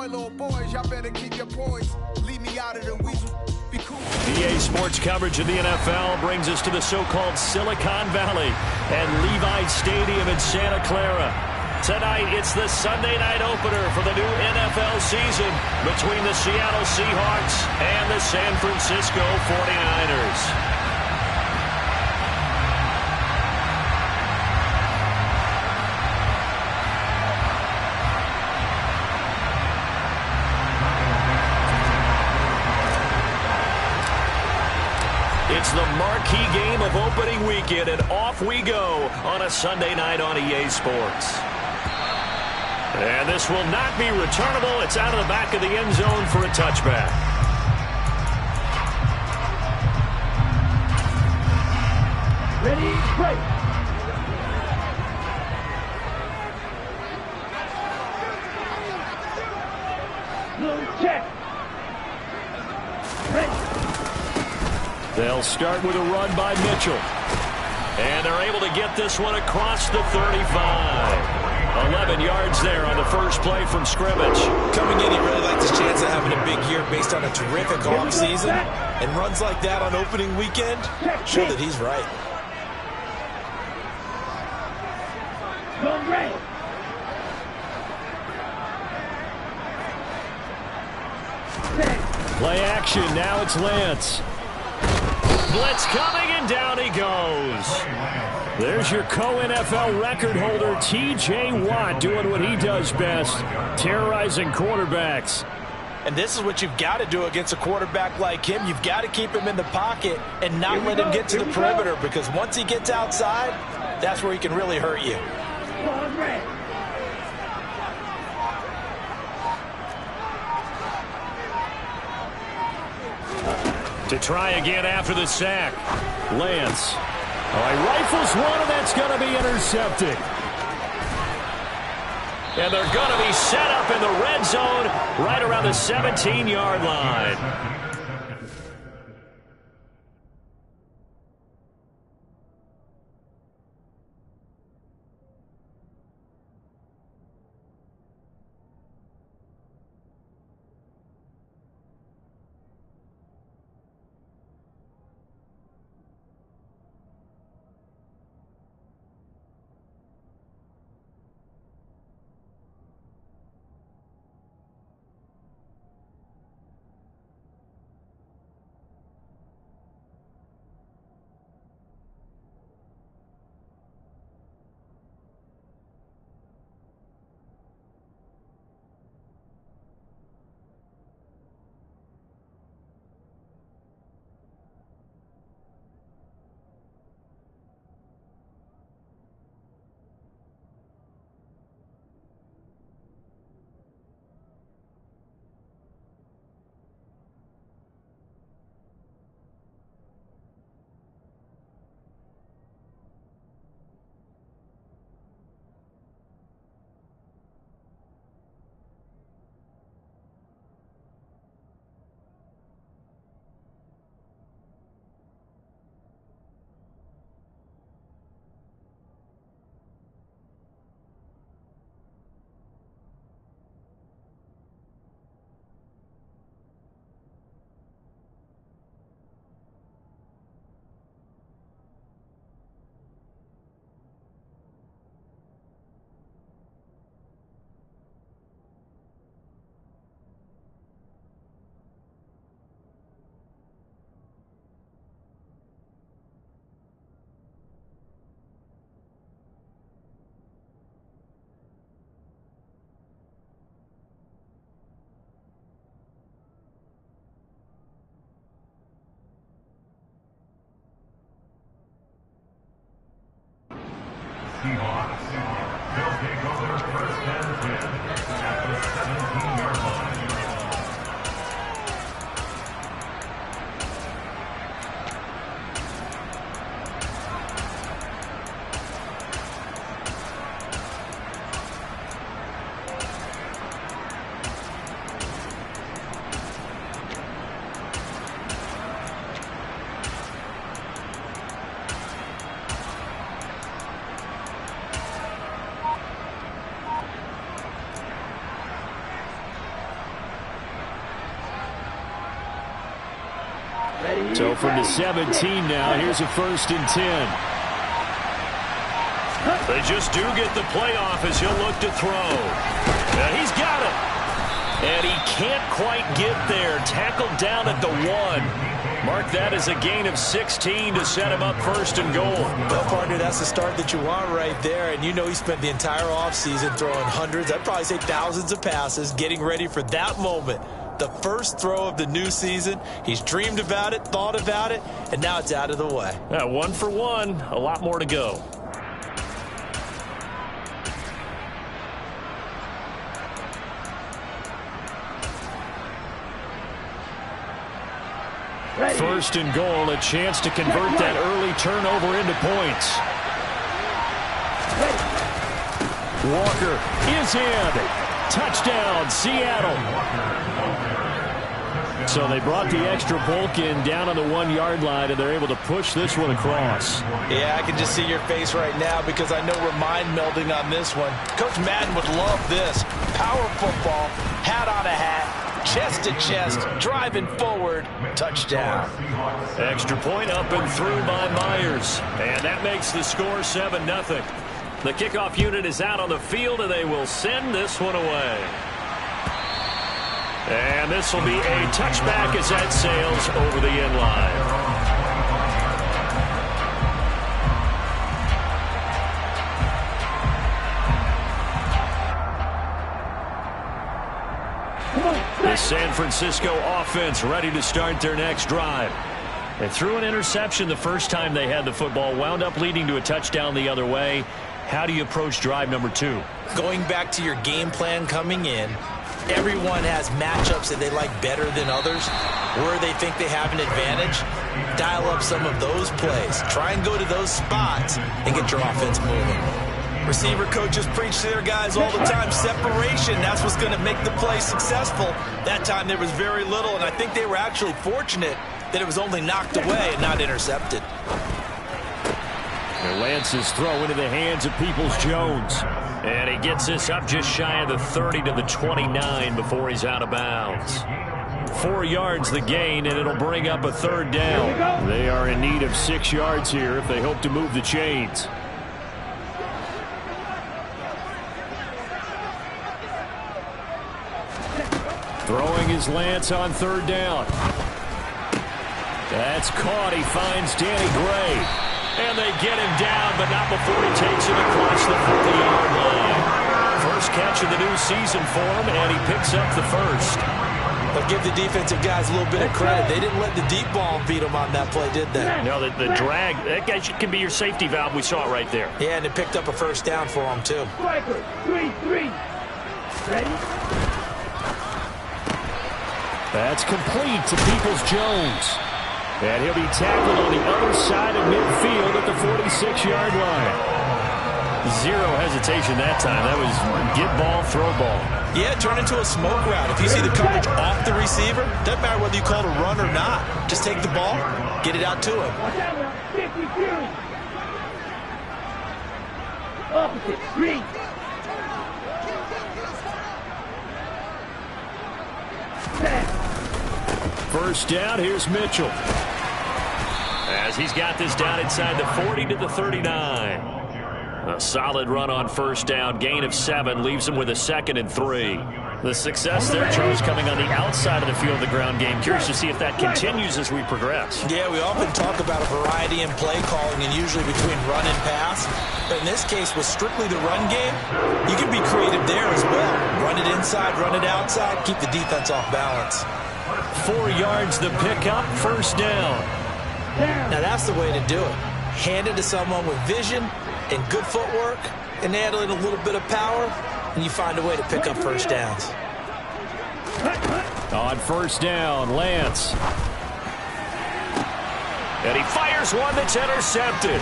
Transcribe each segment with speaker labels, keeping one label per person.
Speaker 1: boy, little boys, y'all better keep your poise. Leave me out of the weasel. Be cool.
Speaker 2: EA Sports coverage of the NFL brings us to the so-called Silicon Valley at Levi Stadium in Santa Clara. Tonight, it's the Sunday night opener for the new NFL season between the Seattle Seahawks and the San Francisco 49ers. It's the marquee game of opening weekend, and off we go on a Sunday night on EA Sports. And this will not be returnable. It's out of the back of the end zone for a touchback.
Speaker 3: Ready, break. Blue check. Ready.
Speaker 2: They'll start with a run by Mitchell. And they're able to get this one across the 35. 11 yards there on the first play from scrimmage.
Speaker 4: Coming in, he really liked his chance of having a big year based on a terrific offseason. And runs like that on opening weekend show that he's right.
Speaker 2: Play action, now it's Lance. Blitz coming, and down he goes. There's your co-NFL record holder, T.J. Watt, doing what he does best, terrorizing quarterbacks.
Speaker 4: And this is what you've got to do against a quarterback like him. You've got to keep him in the pocket and not let him get to the perimeter, because once he gets outside, that's where he can really hurt you.
Speaker 2: To try again after the sack. Lance. All right, rifles one, and that's going to be intercepted. And they're going to be set up in the red zone right around the 17-yard line.
Speaker 5: Seahawks. They'll take over first and 10 at the 17-yard line.
Speaker 2: So from the 17 now, here's a 1st and 10. They just do get the playoff as he'll look to throw. And he's got it. And he can't quite get there. Tackled down at the 1. Mark that as a gain of 16 to set him up 1st and goal.
Speaker 4: Well, partner, that's the start that you want right there. And you know he spent the entire offseason throwing hundreds, I'd probably say thousands of passes, getting ready for that moment. The first throw of the new season. He's dreamed about it, thought about it, and now it's out of the way.
Speaker 2: 1 for 1. A lot more to go.
Speaker 3: Ready.
Speaker 2: 1st and goal, a chance to convert that early turnover into points. Walker is in. Touchdown, Seattle. So they brought the extra bulk in down on the 1-yard line, and they're able to push this one across.
Speaker 4: Yeah, I can just see your face right now because I know we're mind melding on this one. Coach Madden would love this. Power football, hat on a hat, chest to chest, driving forward, touchdown.
Speaker 2: Extra point up and through by Myers. And that makes the score 7-0. The kickoff unit is out on the field, and they will send this one away. And this will be a touchback as that sails over the end line. The San Francisco offense ready to start their next drive. They threw an interception the first time they had the football, wound up leading to a touchdown the other way. How do you approach drive number 2?
Speaker 4: Going back to your game plan coming in, everyone has matchups that they like better than others, where they think they have an advantage. Dial up some of those plays. Try and go to those spots and get your offense moving. Receiver coaches preach to their guys all the time. Separation, that's what's going to make the play successful. That time there was very little, and I think they were actually fortunate that it was only knocked away and not intercepted.
Speaker 2: And Lance's throw into the hands of Peoples-Jones. And he gets this up just shy of the 30 to the 29 before he's out of bounds. 4 yards the gain, and it'll bring up a 3rd down. They are in need of 6 yards here if they hope to move the chains. Throwing is Lance on 3rd down. That's caught. He finds Danny Gray. And they get him down, but not before he takes it across the 40-yard line. First catch of the new season for him, and he picks up the first.
Speaker 4: But give the defensive guys a little bit of credit. They didn't let the deep ball beat them on that play, did they?
Speaker 2: No, the drag, that guy can be your safety valve. We saw it right there.
Speaker 4: Yeah, and it picked up a first down for them, too.
Speaker 3: Striker, 3-3. Ready?
Speaker 2: That's complete to Peoples-Jones. And he'll be tackled on the other side of midfield at the 46-yard line. 0 hesitation that time. That was get ball, throw ball.
Speaker 4: Yeah, turn into a smoke route. If you see the coverage off the receiver, doesn't matter whether you call it a run or not. Just take the ball, get it out to him.
Speaker 3: Watch out now. 52. Opposite. 3.
Speaker 2: First down, here's Mitchell. As he's got this down inside the 40 to the 39. A solid run on first down. Gain of 7 leaves him with a 2nd and 3. The success there, Charles, coming on the outside of the field of the ground game. Curious to see if that continues as we progress.
Speaker 4: Yeah, we often talk about a variety in play calling and usually between run and pass. But in this case, with strictly the run game, you can be creative there as well. Run it inside, run it outside, keep the defense off balance.
Speaker 2: 4 yards the pickup, first down.
Speaker 4: Now that's the way to do it. Hand it to someone with vision and good footwork, and add in a little bit of power, and you find a way to pick up first downs.
Speaker 2: On first down, Lance. And he fires one that's intercepted.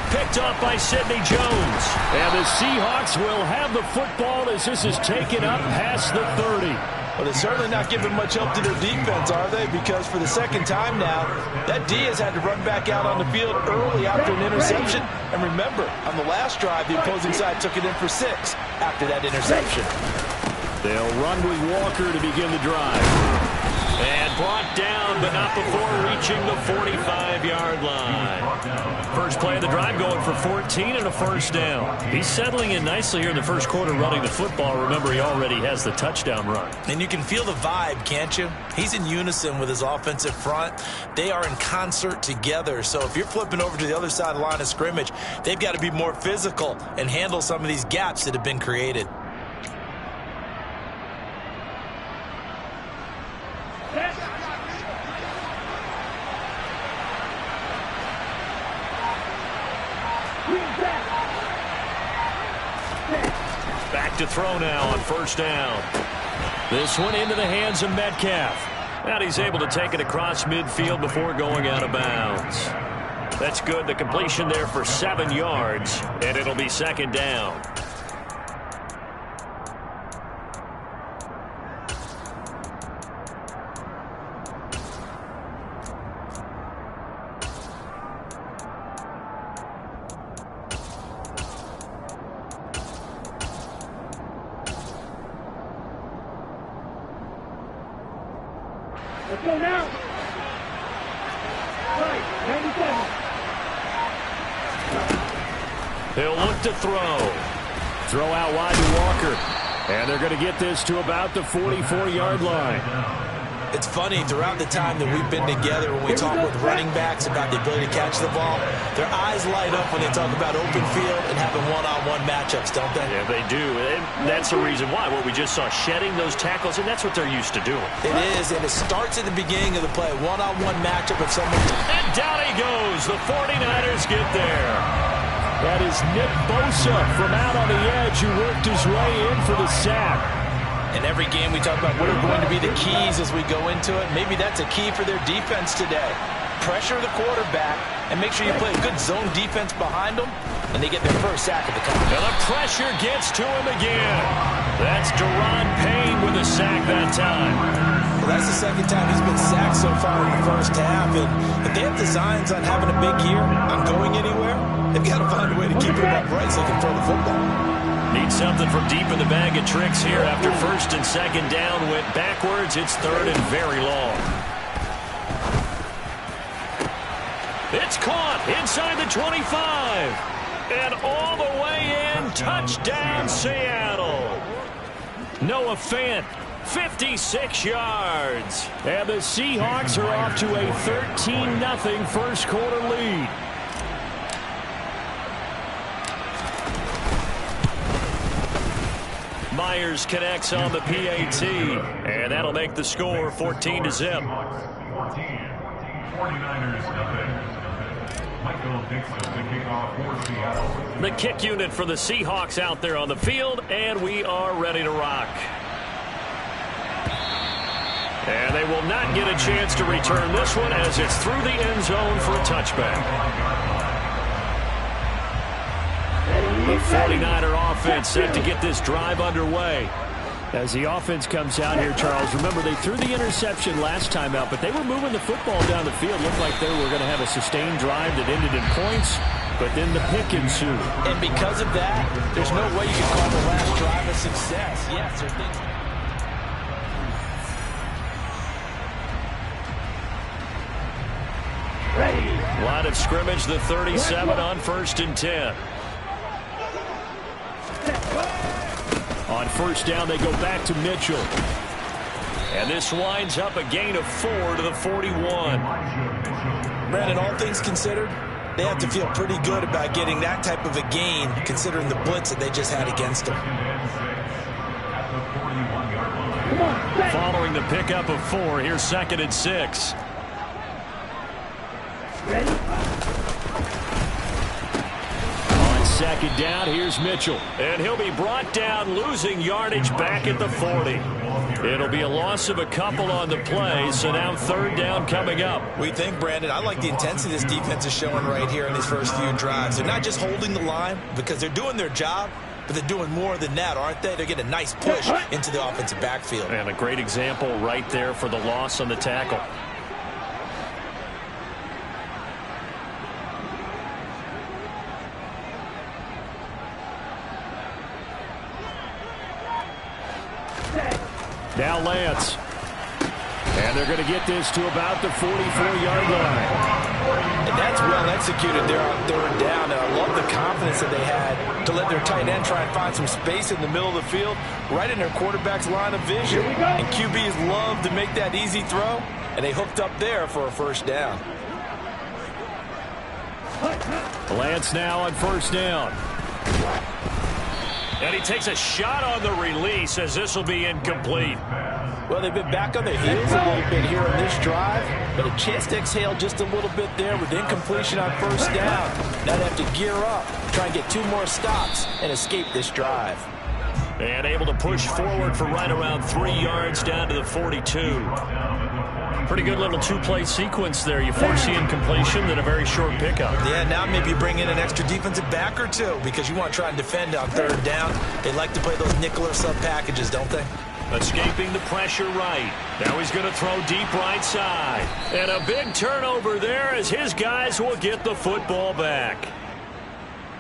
Speaker 2: Picked up by Sidney Jones. And the Seahawks will have the football as this is taken up past the 30.
Speaker 4: Well, they're certainly not giving much help to their defense, are they? Because for the second time now, that D has had to run back out on the field early after an interception. And remember, on the last drive, the opposing side took it in for 6 after that interception.
Speaker 2: They'll run with Walker to begin the drive. And brought down, but not before reaching the 45-yard line. First play of the drive going for 14 and a first down. He's settling in nicely here in the first quarter running the football. Remember, he already has the touchdown run.
Speaker 4: And you can feel the vibe, can't you? He's in unison with his offensive front. They are in concert together. So if you're flipping over to the other side of the line of scrimmage, they've got to be more physical and handle some of these gaps that have been created.
Speaker 2: Back to throw now on first down. This one into the hands of Metcalf. And he's able to take it across midfield before going out of bounds. That's good. The completion there for 7 yards, and it'll be second down.
Speaker 3: Let's go now. Right, 97.
Speaker 2: He'll look to throw. Throw out wide to Walker. And they're going to get this to about the 44-yard line.
Speaker 4: It's funny, throughout the time that we've been together, when we talk with running backs about the ability to catch the ball, their eyes light up when they talk about open field and having one-on-one matchups, don't they?
Speaker 2: Yeah, they do. And that's the reason why. What we just saw, shedding those tackles, and that's what they're used to doing.
Speaker 4: It is, and it starts at the beginning of the play. One-on-one matchup of someone.
Speaker 2: And down he goes. The 49ers get there. That is Nick Bosa from out on the edge who worked his way in for the sack.
Speaker 4: In every game we talk about what are going to be the keys as we go into it. Maybe that's a key for their defense today. Pressure the quarterback and make sure you play a good zone defense behind them, and they get their first sack of the time.
Speaker 2: And the pressure gets to him again. That's Deron Payne with a sack that time.
Speaker 4: Well, that's the second time he's been sacked so far in the first half. And if they have designs on having a big year, on going anywhere, they've got to find a way to keep him upright so they can throw the football.
Speaker 2: Need something from deep in the bag of tricks here after first and second down went backwards. It's third and very long. It's caught inside the 25. And all the way in, touchdown Seattle. Noah Fant, 56 yards. And the Seahawks are off to a 13-0 first quarter lead. Myers connects on the PAT, and that'll make the score 14-0.
Speaker 5: 14, 49ers nothing. Michael Dixon, the kickoff for Seattle.
Speaker 2: The kick unit for the Seahawks out there on the field, and we are ready to rock. And they will not get a chance to return this one as it's through the end zone for a touchback. The 49er offense set to get this drive underway. As the offense comes out here, Charles, remember they threw the interception last time out, but they were moving the football down the field. Looked like they were going to have a sustained drive that ended in points, but then the pick ensued.
Speaker 4: And because of that, there's no way you can call the last drive a success. Yes, there's things.
Speaker 3: Ready.
Speaker 2: Line of scrimmage, the 37 on first and 10. On first down, they go back to Mitchell. And this winds up a gain of 4 to the 41.
Speaker 4: Brandon, all things considered, they have to feel pretty good about getting that type of a gain, considering the blitz that they just had against them.
Speaker 2: Following the pickup of 4, here's second and 6.
Speaker 3: Ready.
Speaker 2: Second down, here's Mitchell. And he'll be brought down, losing yardage back at the 40. It'll be a loss of a couple on the play, so now third down coming up.
Speaker 4: We think, Brandon, I like the intensity this defense is showing right here in these first few drives. They're not just holding the line because they're doing their job, but they're doing more than that, aren't they? They're getting a nice push into the offensive backfield.
Speaker 2: And a great example right there for the loss on the tackle. Now Lance. And they're going to get this to about the 44-yard line.
Speaker 4: And that's well executed there on third down. And I love the confidence that they had to let their tight end try and find some space in the middle of the field, right in their quarterback's line of vision. And QBs love to make that easy throw, and they hooked up there for a first down.
Speaker 2: Lance now on first down. And he takes a shot on the release as this will be incomplete.
Speaker 4: Well, they've been back on their heels a little bit here on this drive, but a chance to exhale just a little bit there with incompletion on first down. Now they have to gear up, try and get 2 more stops, and escape this drive.
Speaker 2: And able to push forward for right around 3 yards down to the 42. Pretty good little 2-play sequence there. You force the incompletion, then a very short pickup.
Speaker 4: Yeah, now maybe you bring in an extra defensive back or 2 because you want to try and defend on third down. They like to play those nickel or sub packages, don't they?
Speaker 2: Escaping the pressure right. Now he's going to throw deep right side. And a big turnover there as his guys will get the football back.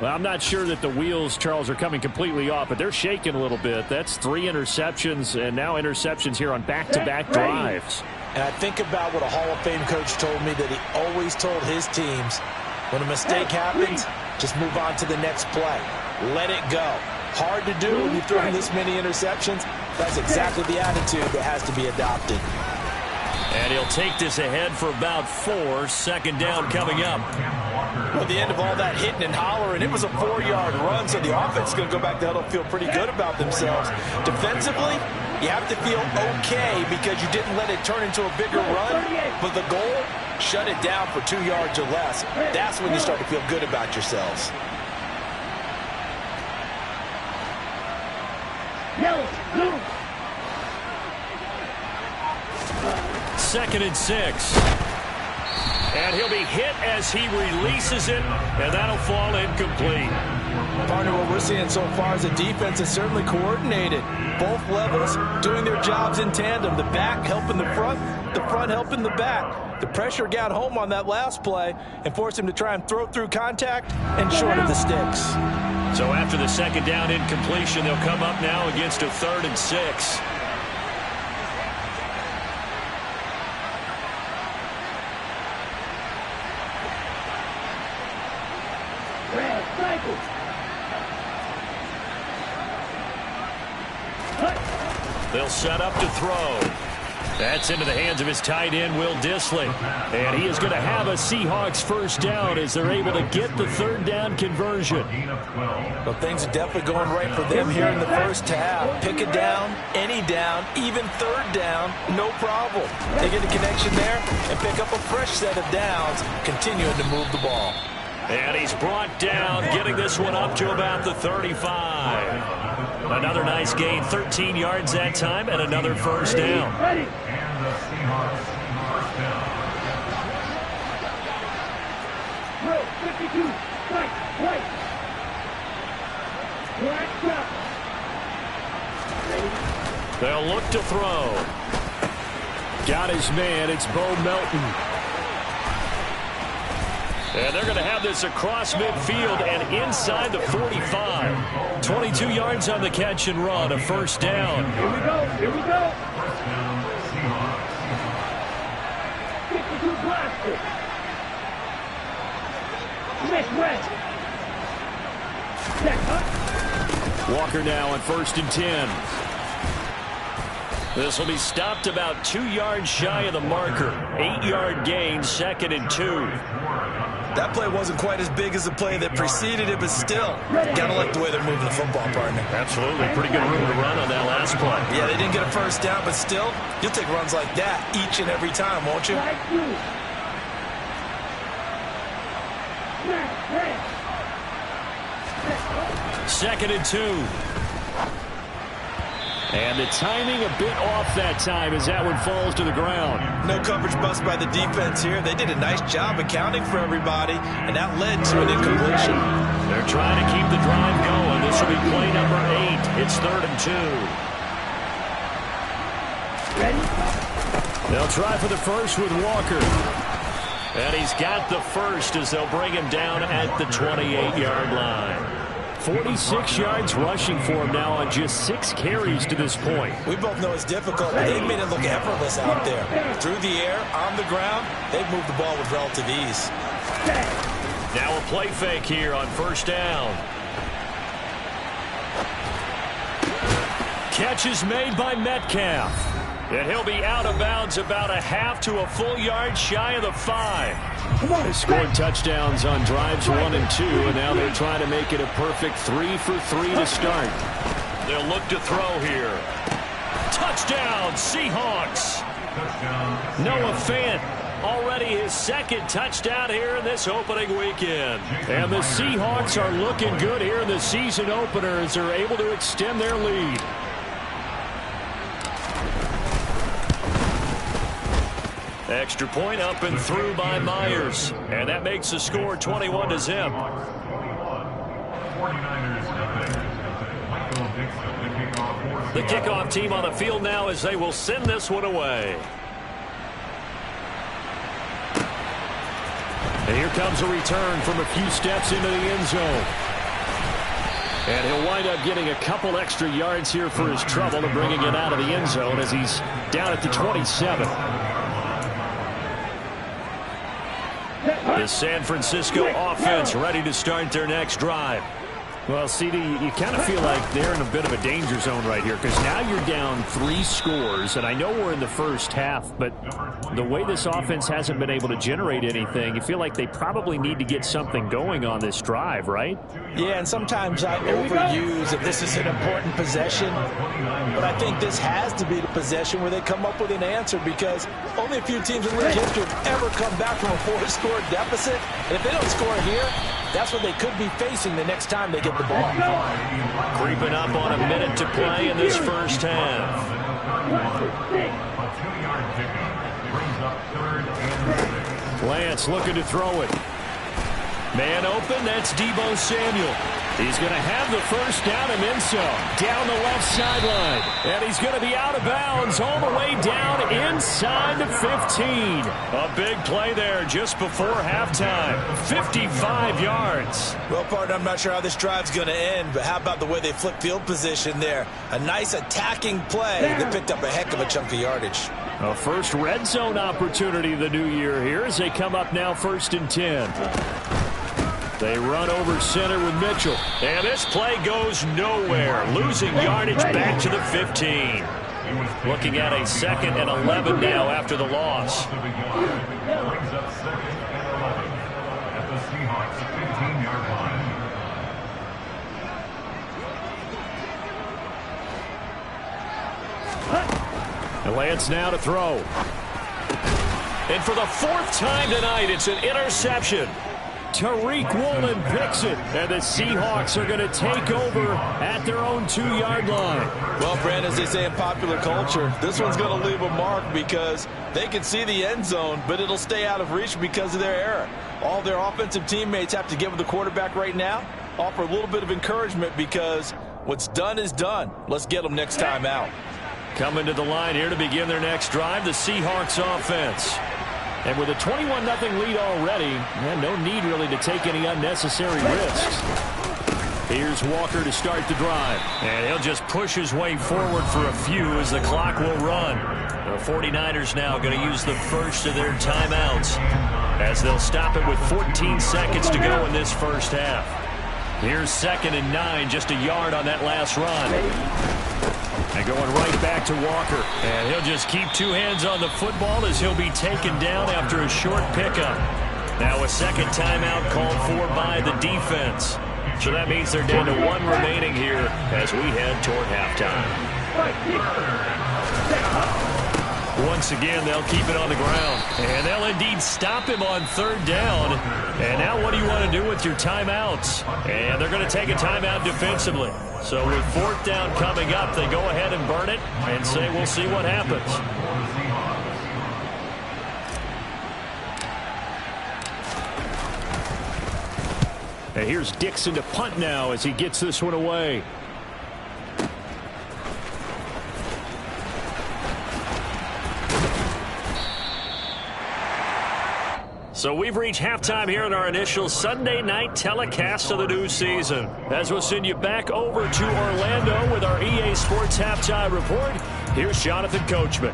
Speaker 2: Well, I'm not sure that the wheels, Charles, are coming completely off, but they're shaking a little bit. That's 3 interceptions and now interceptions here on back-to-back drives.
Speaker 4: And I think about what a Hall of Fame coach told me that he always told his teams, when a mistake happens, just move on to the next play. Let it go. Hard to do when you throw this many interceptions. That's exactly the attitude that has to be adopted.
Speaker 2: And he'll take this ahead for about 4. Second down coming up.
Speaker 4: At the end of all that hitting and hollering, it was a 4-yard run, so the offense is going to go back to huddle, feel pretty good about themselves. Defensively, you have to feel okay because you didn't let it turn into a bigger run, but the goal, shut it down for 2 yards or less. That's when you start to feel good about yourselves.
Speaker 2: Second and 6. And he'll be hit as he releases it, and that'll fall incomplete.
Speaker 4: Partner, what we're seeing so far is the defense is certainly coordinated. Both levels doing their jobs in tandem. The back helping the front helping the back. The pressure got home on that last play and forced him to try and throw through contact and short of the sticks.
Speaker 2: So after the second down incompletion, they'll come up now against a 3rd and 6. They'll set up to throw. That's into the hands of his tight end, Will Dissly. And he is going to have a Seahawks first down as they're able to get the 3rd down conversion.
Speaker 4: Well, things are definitely going right for them here in the first half. Pick a down, any down, even 3rd down, no problem. They get a connection there and pick up a fresh set of downs, continuing to move the ball.
Speaker 2: And he's brought down, getting this one up to about the 35. Another nice gain, 13 yards that time, and another first down.
Speaker 5: And the Seahawks first down.
Speaker 3: 52, right.
Speaker 2: They'll look to throw. Got his man, it's Bo Melton. And they're going to have this across midfield and inside the 45. 22 yards on the catch and run, a first down.
Speaker 3: Here we go.
Speaker 5: First down, Seahawks.
Speaker 3: 52 blaster.
Speaker 2: Walker now on 1st and 10. This will be stopped about 2 yards shy of the marker. 8-yard gain, 2nd and 2.
Speaker 4: That play wasn't quite as big as the play that preceded it, but still, gotta like the way they're moving the football, partner.
Speaker 2: Absolutely. Pretty good room to run on that last play.
Speaker 4: Yeah, they didn't get a first down, but still, you'll take runs like that each and every time, won't you?
Speaker 2: Second and 2. And the timing a bit off that time as that one falls to the ground.
Speaker 4: No coverage bust by the defense here. They did a nice job accounting for everybody, and that led to an incompletion.
Speaker 2: They're trying to keep the drive going. This will be play number 8. It's 3rd and 2.
Speaker 3: Ready?
Speaker 2: They'll try for the first with Walker. And he's got the first as they'll bring him down at the 28-yard line. 46 yards rushing for him now on just 6 carries to this point.
Speaker 4: We both know it's difficult, but they've made it look effortless out there. Through the air, on the ground, they've moved the ball with relative ease.
Speaker 2: Now a play fake here on first down. Catch is made by Metcalf. And he'll be out of bounds about a half to a full yard shy of the 5. They scored touchdowns on drives 1 and 2, and now they're trying to make it a perfect 3 for 3 to start. They'll look to throw here. Touchdown, Seahawks. Noah Fant, already his 2nd touchdown here in this opening weekend. And the Seahawks are looking good here in the season opener as they're able to extend their lead. Extra point up and through by Myers. And that makes the score 21-0. The kickoff team on the field now as they will send this one away. And here comes a return from a few steps into the end zone. And he'll wind up getting a couple extra yards here for his trouble and bringing it out of the end zone as he's down at the 27. The San Francisco offense ready to start their next drive. Well, CD, you kind of feel like they're in a bit of a danger zone right here because now you're down 3 scores, and I know we're in the first half, but the way this offense hasn't been able to generate anything, you feel like they probably need to get something going on this drive, right?
Speaker 4: Yeah, and sometimes I overuse if this is an important possession, but I think this has to be the possession where they come up with an answer because only a few teams in league history have ever come back from a 4-score deficit, and if they don't score here, that's what they could be facing the next time they get the ball.
Speaker 2: Creeping up on a minute to play in this first half. Lance looking to throw it. Man open, that's Deebo Samuel. He's going to have the first down and then some. Down the left sideline. And he's going to be out of bounds all the way down inside the 15. A big play there just before halftime. 55 yards.
Speaker 4: Well, partner, I'm not sure how this drive's going to end, but how about the way they flip field position there? A nice attacking play that picked up a heck of a chunk of yardage.
Speaker 2: A first red zone opportunity the new year here as they come up now 1st and 10. They run over center with Mitchell. And this play goes nowhere. Losing yardage back to the 15. Looking at a 2nd and 11 now after the loss.
Speaker 5: Brings up 2nd and 11 at the Seahawks 15-yard line.
Speaker 2: And Lance now to throw. And for the 4th time tonight, it's an interception. Tariq Woolen picks it, and the Seahawks are going to take over at their own 2-yard line.
Speaker 4: Well, Brandon, as they say in popular culture, this one's going to leave a mark because they can see the end zone, but it'll stay out of reach because of their error. All their offensive teammates have to get with the quarterback right now, offer a little bit of encouragement because what's done is done. Let's get them next time out.
Speaker 2: Coming to the line here to begin their next drive, the Seahawks offense. And with a 21-0 lead already, no need really to take any unnecessary risks. Here's Walker to start the drive. And he'll just push his way forward for a few as the clock will run. The 49ers now going to use the first of their timeouts as they'll stop it with 14 seconds to go in this first half. Here's 2nd and 9, just a yard on that last run. And going right back to Walker. And he'll just keep 2 hands on the football as he'll be taken down after a short pickup. Now a 2nd timeout called for by the defense. So that means they're down to 1 remaining here as we head toward halftime. Once again, they'll keep it on the ground. And they'll indeed stop him on 3rd down. And now what do you want to do with your timeouts? And they're going to take a timeout defensively. So with 4th down coming up, they go ahead and burn it and say we'll see what happens. And here's Dixon to punt now as he gets this one away. So we've reached halftime here in our initial Sunday night telecast of the new season. As we'll send you back over to Orlando with our EA Sports Halftime Report, here's Jonathan Coachman.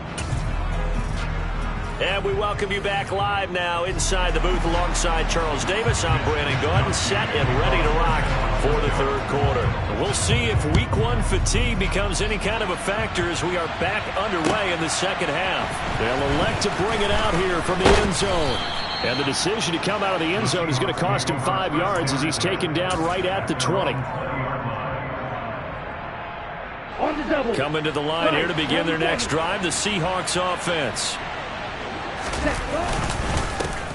Speaker 2: And we welcome you back live now inside the booth alongside Charles Davis. I'm Brandon Gordon, set and ready to rock for the third quarter. We'll see if week one fatigue becomes any kind of a factor as we are back underway in the second half. They'll elect to bring it out here from the end zone. And the decision to come out of the end zone is going to cost him 5 yards as he's taken down right at the 20. Coming to the line here to begin their next drive, the Seahawks offense.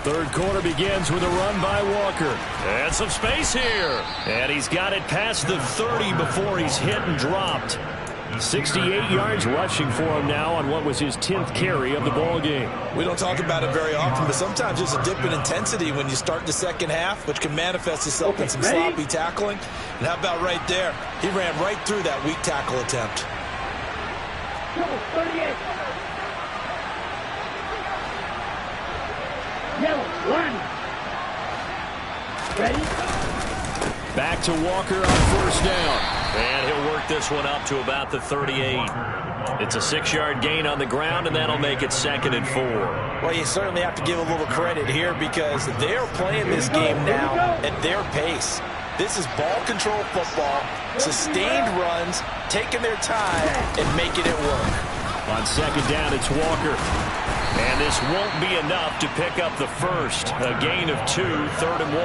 Speaker 2: Third quarter begins with a run by Walker. And some space here. And he's got it past the 30 before he's hit and dropped. 68 yards rushing for him now on what was his 10th carry of the ball game.
Speaker 4: We don't talk about it very often, but sometimes there's a dip in intensity when you start the second half, which can manifest itself in some sloppy tackling. And how about right there? He ran right through that weak tackle attempt.
Speaker 3: 38. Yellow, one. Ready?
Speaker 2: Back to Walker on first down. And he'll work this one up to about the 38. It's a 6-yard gain on the ground, and that'll make it 2nd and 4.
Speaker 4: Well, you certainly have to give a little credit here because they're playing this game now at their pace. This is ball control football, sustained runs, taking their time, and making it work.
Speaker 2: On second down, it's Walker. And this won't be enough to pick up the first. A gain of 2, 3rd and 1.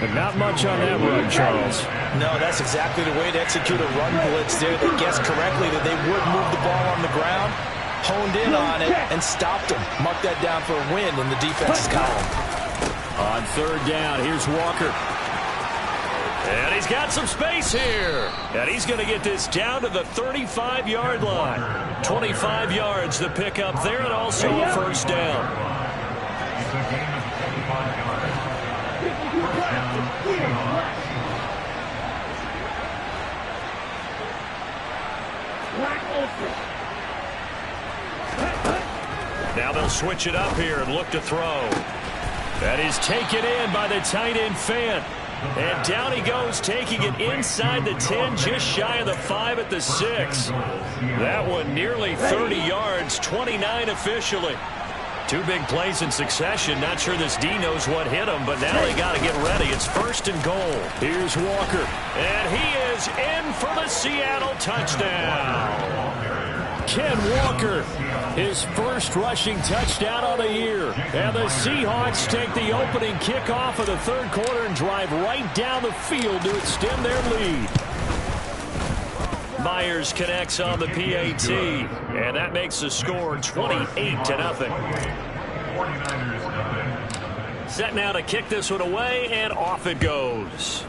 Speaker 2: But not much on that run, Charles.
Speaker 4: No, that's exactly the way to execute a run blitz there. They guessed correctly that they would move the ball on the ground, honed in on it, and stopped them. Mark that down for a win in the defense's column.
Speaker 2: On third down, here's Walker. And he's got some space here. And he's going to get this down to the 35-yard line. 25 yards the pickup there, and also a first down. Now they'll switch it up here and look to throw. That is taken in by the tight end Fant. And down he goes, taking it inside the 10, just shy of the 5 at the 6. That one nearly 30 yards, 29 officially. 2 big plays in succession. Not sure this D knows what hit him, but now they got to get ready. It's 1st and goal. Here's Walker. And he is in for the Seattle touchdown. Ken Walker, his first rushing touchdown of the year. And the Seahawks take the opening kickoff of the third quarter and drive right down the field to extend their lead. Myers connects on the PAT, and that makes the score 28-0. Set now to kick this one away, and off it goes.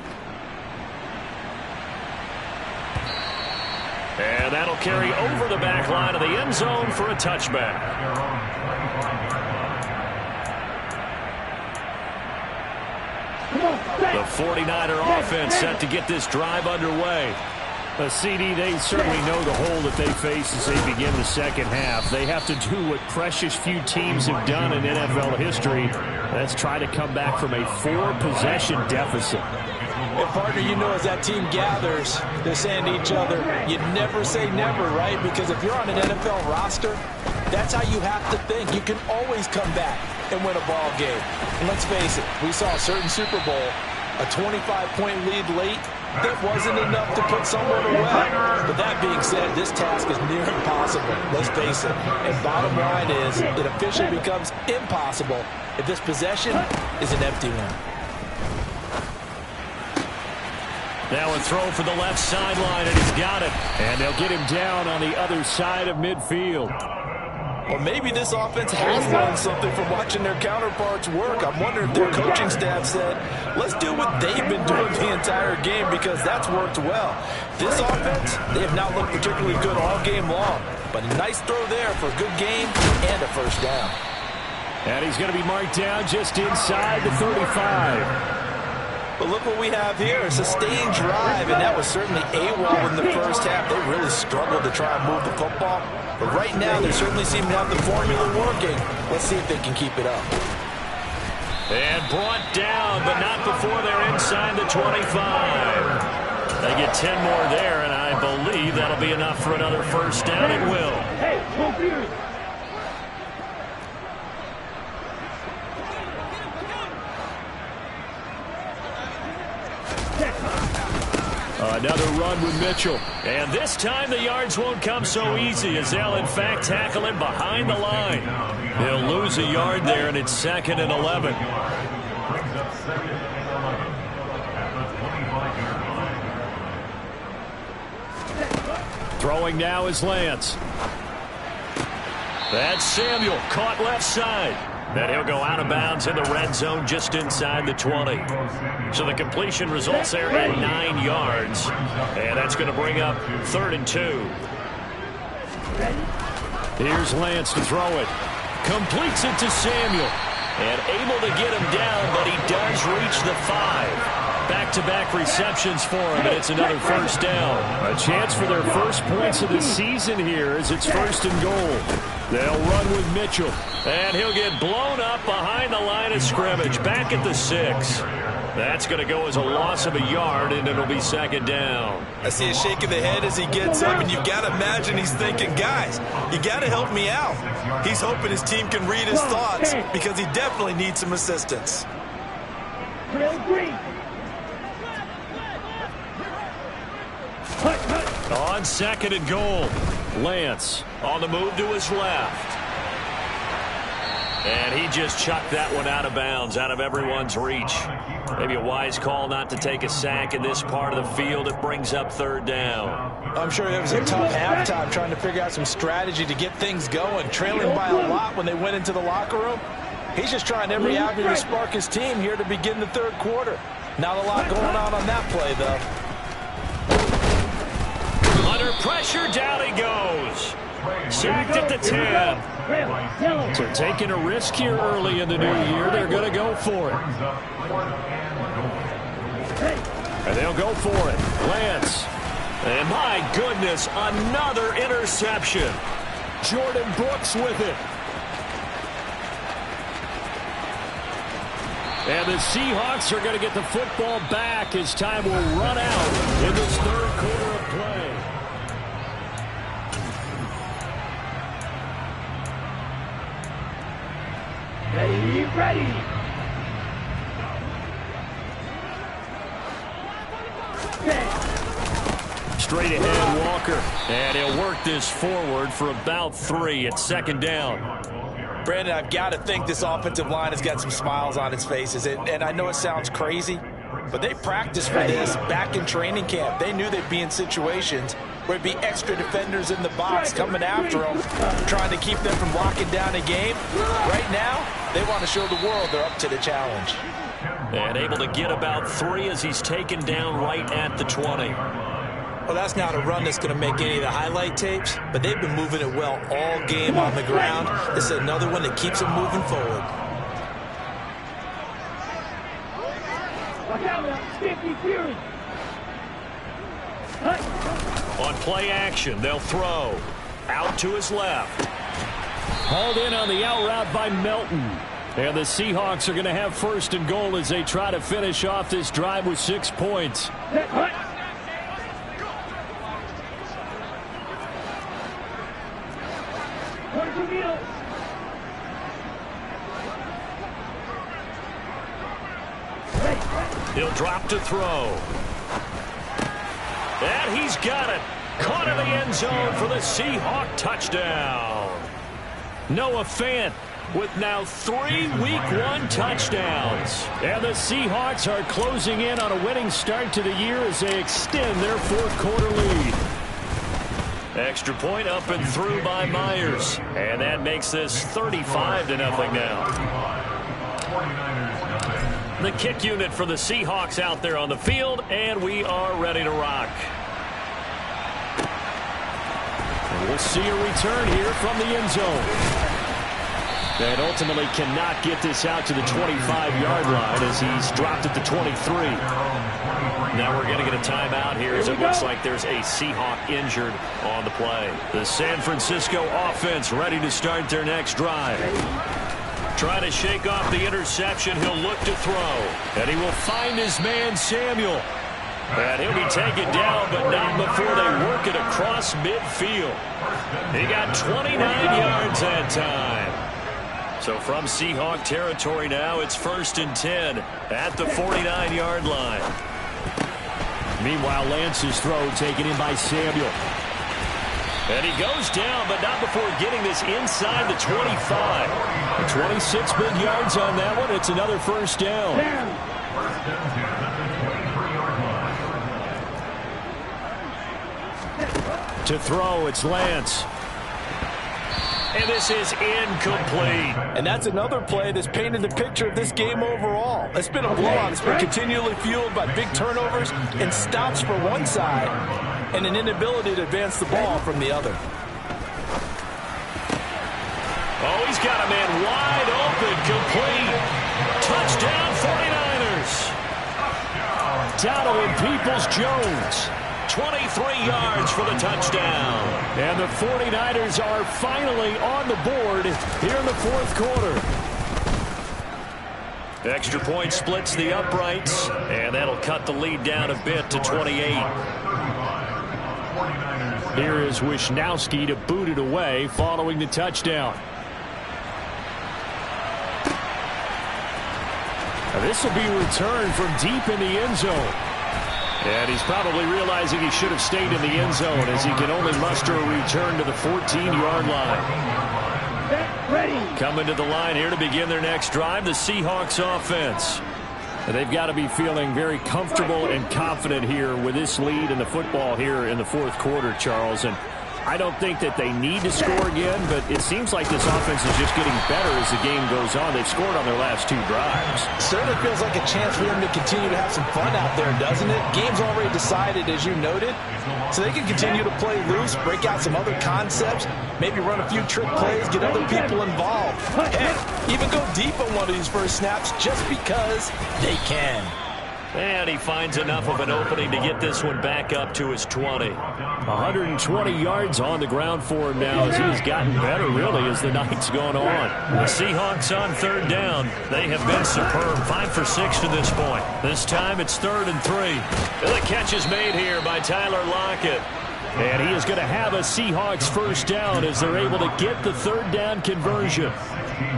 Speaker 2: And that'll carry over the back line of the end zone for a touchback. The 49er offense set to get this drive underway. CD, they certainly know the hole that they face as they begin the second half. They have to do what precious few teams have done in NFL history. That's try to come back from a 4-possession deficit.
Speaker 4: And partner, you know, as that team gathers, they're saying to each other, you never say never, right? Because if you're on an NFL roster, that's how you have to think. You can always come back and win a ball game. And let's face it, we saw a certain Super Bowl, a 25-point lead late. That wasn't enough to put someone away. But that being said, this task is near impossible. Let's face it. And bottom line is, it officially becomes impossible if this possession is an empty one.
Speaker 2: Now a throw for the left sideline, and he's got it. And they'll get him down on the other side of midfield.
Speaker 4: Or maybe this offense has learned something from watching their counterparts work. I'm wondering if their coaching staff said, let's do what they've been doing the entire game because that's worked well. This offense, they have not looked particularly good all game long. But a nice throw there for a good gain and a first down.
Speaker 2: And he's going to be marked down just inside the 35.
Speaker 4: But look what we have here, a sustained drive, and that was certainly AWOL in the first half. They really struggled to try and move the football. But right now, they certainly seem to have the formula working. Let's see if they can keep it up.
Speaker 2: And brought down, but not before they're inside the 25. They get 10 more there, and I believe that'll be enough for another first down. It will.
Speaker 3: Hey, confused.
Speaker 2: Another run with Mitchell. And this time the yards won't come so easy as they'll, in fact, tackle him behind the line. He'll lose a yard there, and it's 2nd and 11.
Speaker 5: Brings up 2nd and 11 at the 25-yard line.
Speaker 2: Throwing now is Lance. That's Samuel, caught left side. Then he'll go out of bounds in the red zone just inside the 20. So the completion results there at 9 yards. And that's going to bring up 3rd and 2. Here's Lance to throw it. Completes it to Samuel. And able to get him down, but he does reach the 5. Back-to-back receptions for him, and it's another first down. A chance for their first points of the season here as it's 1st and goal. They'll run with Mitchell, and he'll get blown up behind the line of scrimmage, back at the 6. That's going to go as a loss of a yard, and it'll be 2nd down.
Speaker 4: I see a shake of the head as he gets up, and you've got to imagine he's thinking, guys, you got to help me out. He's hoping his team can read his thoughts because he definitely needs some assistance.
Speaker 2: On 2nd and goal, Lance on the move to his left. And he just chucked that one out of bounds, out of everyone's reach. Maybe a wise call not to take a sack in this part of the field. It brings up 3rd down.
Speaker 4: I'm sure it was a tough halftime trying to figure out some strategy to get things going. Trailing by a lot when they went into the locker room. He's just trying every avenue to spark his team here to begin the 3rd quarter. Not a lot going on that play, though.
Speaker 2: Under pressure, down he goes. Sacked at the 10. So taking a risk here early in the new year. They're going to go for it. And they'll go for it. Lance. And my goodness, another interception. Jordan Brooks with it. And the Seahawks are going to get the football back as time will run out in this 3rd quarter of play.
Speaker 3: Ready.
Speaker 2: Straight ahead, Walker. And he'll work this forward for about 3 at 2nd down.
Speaker 4: Brandon, I've got to think this offensive line has got some smiles on its faces. And I know it sounds crazy, but they practiced for this back in training camp. They knew they'd be in situations where it'd be extra defenders in the box coming after them, trying to keep them from locking down a game. Right now, they want to show the world they're up to the challenge.
Speaker 2: And able to get about 3 as he's taken down right at the 20.
Speaker 4: Well, that's not a run that's going to make any of the highlight tapes, but they've been moving it well all game on the ground. This is another one that keeps them moving forward.
Speaker 3: Watch out, 50 Fury.
Speaker 2: On play action, they'll throw. Out to his left. Hauled in on the out route by Melton. And the Seahawks are going to have 1st and goal as they try to finish off this drive with 6 points. He'll drop to throw. And he's got it. Caught in the end zone for the Seahawk touchdown. Noah Fant with now 3 Week 1 touchdowns. And the Seahawks are closing in on a winning start to the year as they extend their 4th quarter lead. Extra point up and through by Myers. And that makes this 35-0 now. The kick unit for the Seahawks out there on the field, and we are ready to rock. And we'll see a return here from the end zone. And ultimately cannot get this out to the 25-yard line as he's dropped at the 23. Now we're going to get a timeout here as it looks like there's a Seahawk injured on the play. The San Francisco offense ready to start their next drive. Trying to shake off the interception. He'll look to throw. And he will find his man, Samuel. And he'll be taken down, but not before they work it across midfield. He got 29 yards that time. So from Seahawk territory now, it's 1st and 10 at the 49-yard line.
Speaker 6: Meanwhile, Lance's throw taken in by Samuel.
Speaker 2: And he goes down, but not before getting this inside the 25.
Speaker 6: 26 big yards on that one. It's another first down. To throw, it's Lance.
Speaker 2: And this is incomplete.
Speaker 7: And that's another play that's painted the picture of this game overall. It's been a blowout. It's been continually fueled by big turnovers and stops for one side and an inability to advance the ball from the other.
Speaker 2: Oh, he's got a man wide open, complete. Touchdown, 49ers.
Speaker 6: Donovan Peoples-Jones.
Speaker 2: 23 yards for the touchdown.
Speaker 6: And the 49ers are finally on the board here in the fourth quarter.
Speaker 2: Extra point splits the uprights, and that'll cut the lead down a bit to 28.
Speaker 6: Here is Wisnowski to boot it away following the touchdown. Now this will be returned from deep in the end zone.
Speaker 2: And he's probably realizing he should have stayed in the end zone as he can only muster a return to the 14-yard line. Coming to the line here to begin their next drive, the Seahawks offense.
Speaker 6: And they've got to be feeling very comfortable and confident here with this lead in the football here in the fourth quarter, Charles. And I don't think that they need to score again, but it seems like this offense is just getting better as the game goes on. They've scored on their last 2 drives.
Speaker 7: Certainly feels like a chance for them to continue to have some fun out there, doesn't it? Game's already decided, as you noted, so they can continue to play loose, break out some other concepts, maybe run a few trick plays, get other people involved. Heck, even go deep on one of these first snaps just because they can.
Speaker 2: And he finds enough of an opening to get this one back up to his 20.
Speaker 6: 120 yards on the ground for him now as he's gotten better, really, as the night's gone on.
Speaker 2: The Seahawks on 3rd down. They have been superb. 5 for 6 to this point. This time it's 3rd and 3. The catch is made here by Tyler Lockett.
Speaker 6: And he is going to have a Seahawks first down as they're able to get the 3rd down conversion.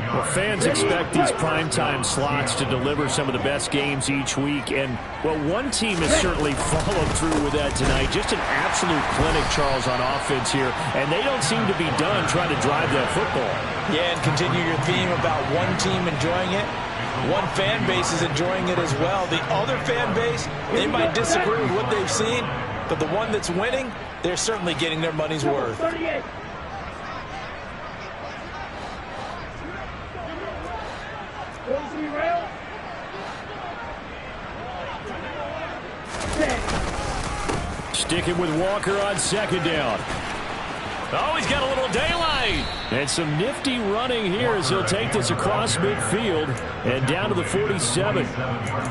Speaker 6: Well, fans expect these primetime slots to deliver some of the best games each week. And, well, one team has certainly followed through with that tonight. Just an absolute clinic, Charles, on offense here. And they don't seem to be done trying to drive that football.
Speaker 7: Yeah, and continue your theme about one team enjoying it. One fan base is enjoying it as well. The other fan base, they might disagree with what they've seen. But the one that's winning, they're certainly getting their money's worth.
Speaker 3: 38.
Speaker 6: Sticking with Walker on 2nd down.
Speaker 2: Oh, he's got a little daylight.
Speaker 6: And some nifty running here as he'll take this across midfield and down to the 47.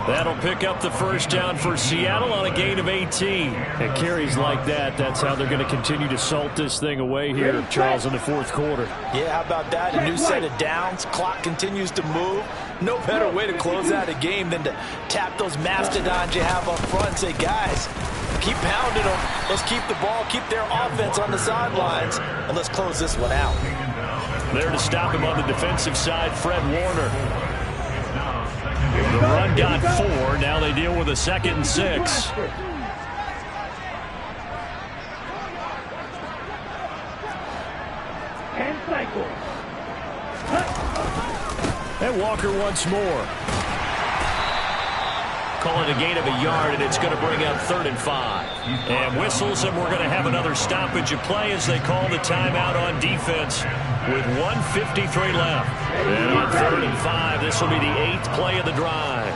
Speaker 2: That'll pick up the first down for Seattle on a gain of 18.
Speaker 6: And carries like that, that's how they're going to continue to salt this thing away here, Charles, in the fourth quarter.
Speaker 7: Yeah, how about that? A new set of downs. Clock continues to move. No better way to close out a game than to tap those mastodons you have up front and say, guys, keep pounding them. Let's keep the ball, keep their offense on the sidelines, and let's close this one out.
Speaker 2: There to stop him on the defensive side, Fred Warner. The run got 4. Now they deal with a 2nd and 6.
Speaker 3: And cycle.
Speaker 6: And Walker once more.
Speaker 2: Call it a gain of a yard, and it's going to bring up 3rd and 5. And whistles, and we're going to have another stoppage of play as they call the timeout on defense with 1:53 left. And on 3rd and 5, this will be the 8th play of the drive.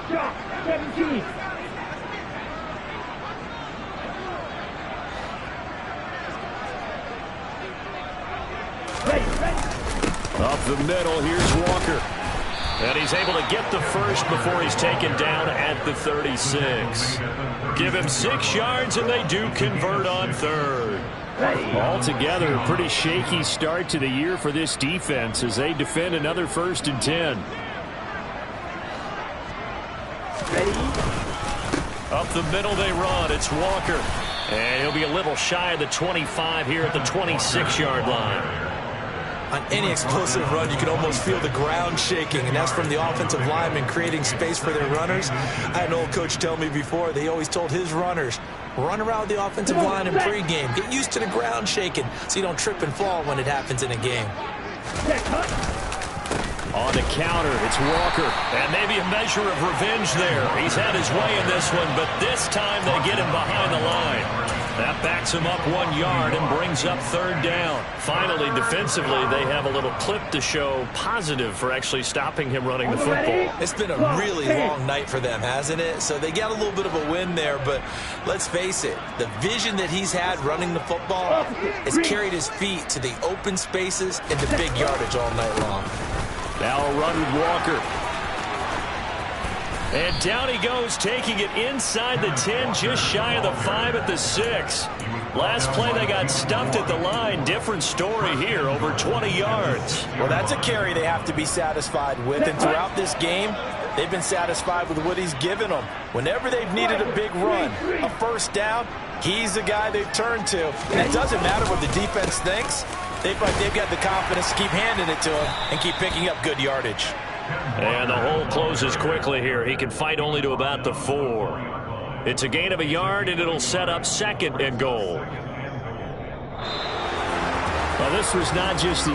Speaker 3: Drop. 17.
Speaker 6: Up the middle, here's Walker.
Speaker 2: And he's able to get the first before he's taken down at the 36. Give him 6 yards, and they do convert on 3rd.
Speaker 6: Altogether, a pretty shaky start to the year for this defense as they defend another 1st and 10.
Speaker 2: Up the middle they run. It's Walker. And he'll be a little shy of the 25 here at the 26-yard line.
Speaker 4: On any explosive run, you can almost feel the ground shaking, and that's from the offensive linemen creating space for their runners. I had an old coach tell me before, they always told his runners, run around the offensive line in pregame. Get used to the ground shaking so you don't trip and fall when it happens in a game.
Speaker 2: On the counter, it's Walker. And maybe a measure of revenge there. He's had his way in this one, but this time they get him behind the line. That backs him up 1 yard and brings up 3rd down. Finally, defensively, they have a little clip to show positive for actually stopping him running the football.
Speaker 4: It's been a really long night for them, hasn't it? So they got a little bit of a win there, but let's face it, the vision that he's had running the football has carried his feet to the open spaces and the big yardage all night long.
Speaker 2: Now a run with Walker. And down he goes, taking it inside the 10, just shy of the 5 at the 6. Last play, they got stuffed at the line. Different story here, over 20 yards.
Speaker 7: Well, that's a carry they have to be satisfied with. And throughout this game, they've been satisfied with what he's given them. Whenever they've needed a big run, a 1st down, he's the guy they've turned to. And it doesn't matter what the defense thinks. They've got the confidence to keep handing it to him and keep picking up good yardage.
Speaker 2: And the hole closes quickly here. He can fight only to about the 4. It's a gain of a yard, and it'll set up 2nd and goal.
Speaker 6: Well, this was not just the